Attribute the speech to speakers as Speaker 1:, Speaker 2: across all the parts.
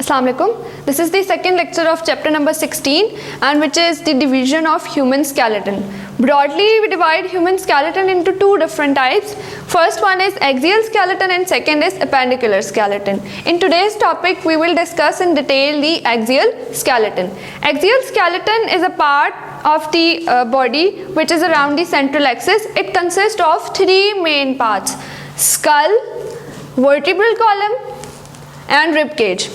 Speaker 1: Assalamu alaikum. This is the second lecture of chapter number 16 and which is the division of human skeleton. Broadly, we divide human skeleton into two different types. First one is axial skeleton and second is appendicular skeleton. In today's topic, we will discuss in detail the axial skeleton. Axial skeleton is a part of the body which is around the central axis. It consists of three main parts: skull, vertebral column and rib cage.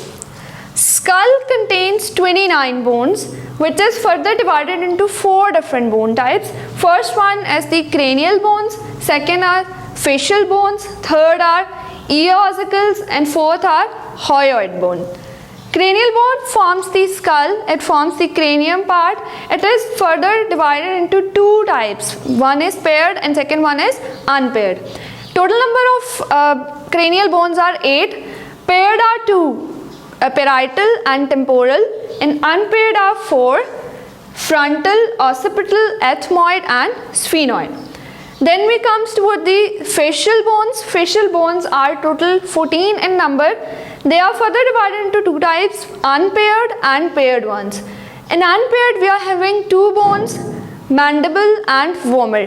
Speaker 1: Skull contains 29 bones, which is further divided into four different bone types. First one is the cranial bones, second are facial bones, third are ear ossicles and fourth are hyoid bone. Cranial bone forms the skull, it forms the cranium part. It is further divided into two types. One is paired and second one is unpaired. Total number of cranial bones are 8. Paired are 2. Parietal and temporal, and unpaired are 4: frontal, occipital, ethmoid and sphenoid. Then we comes toward the facial bones. Facial bones are total 14 in number. They are further divided into two types: unpaired and paired ones. In unpaired we are having two bones, mandible and vomer.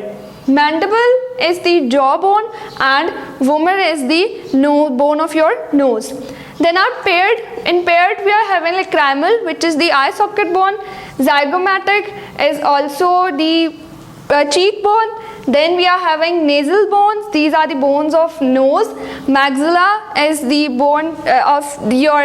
Speaker 1: Mandible is the jawbone and vomer is the bone of your nose. Then are paired. In paired we are having like cranial, which is the eye socket bone. Zygomatic is also the cheekbone. Then we are having nasal bones. These are the bones of nose. Maxilla is the bone of your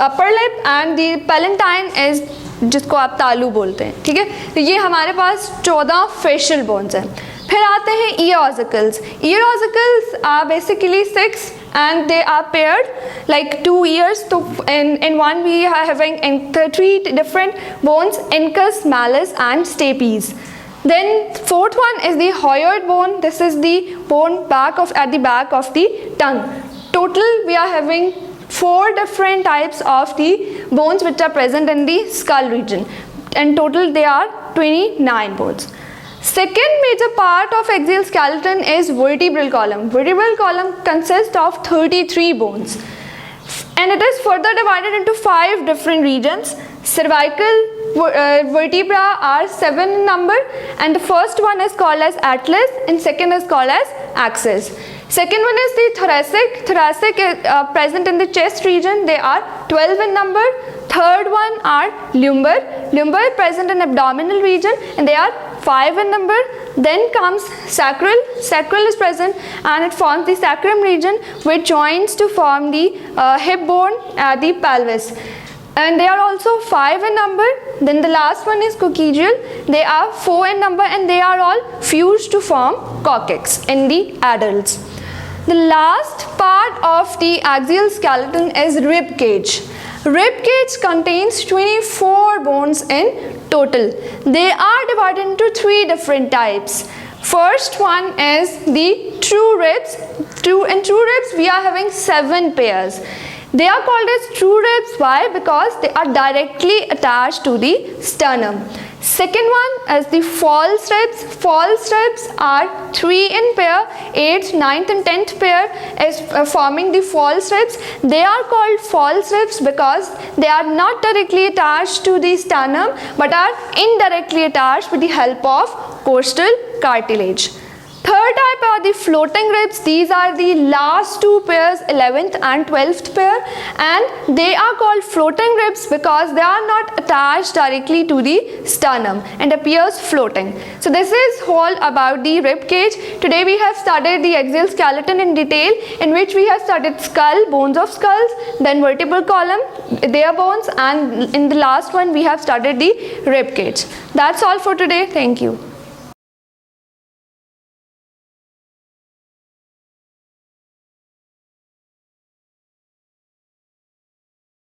Speaker 1: upper lip and the palatine is जिसको आप तालू बोलते हैं. ठीक है, तो ये हमारे पास 14 फेशियल बोन्स हैं. फिर आते हैं ear ossicles. Ear ossicles are basically 6 and they are paired like 2 ears. So in one we are having 3 different bones: incus, malleus and stapes. Then fourth one is the hyoid bone. This is the bone at the back of the tongue. Total we are having 4 different types of the bones which are present in the skull region. In total they are 29 bones. Second major part of axial skeleton is vertebral column. Vertebral column consists of 33 bones and it is further divided into 5 different regions. Cervical vertebra are 7 in number and the first one is called as atlas and second is called as axis. Second one is the thoracic. Thoracic is present in the chest region. They are 12 in number. Third one are lumbar. Lumbar present in abdominal region and they are 5 in number. Then comes sacral. Sacral is present and it forms the sacrum region which joins to form the hip bone at the pelvis. And they are also 5 in number. Then the last one is coccygeal. They are 4 in number and they are all fused to form coccyx in the adults. The last part of the axial skeleton is rib cage. Rib cage contains 24 bones in total. They are divided into 3 different types. First one is the true ribs. In true ribs we are having 7 pairs. They are called as true ribs. Why? Because they are directly attached to the sternum. Second one is the false ribs. False ribs are 3 in pair. 8th, 9th and 10th pair is forming the false ribs. They are called false ribs because they are not directly attached to the sternum but are indirectly attached with the help of costal cartilage. Third type are the floating ribs. These are the last 2 pairs, 11th and 12th pair, and they are called floating ribs because they are not attached directly to the sternum and appears floating. So this is all about the rib cage. Today we have studied the axial skeleton in detail, in which we have studied skull, bones of skulls, then vertebral column, their bones, and in the last one we have studied the rib cage. That's all for today. Thank you.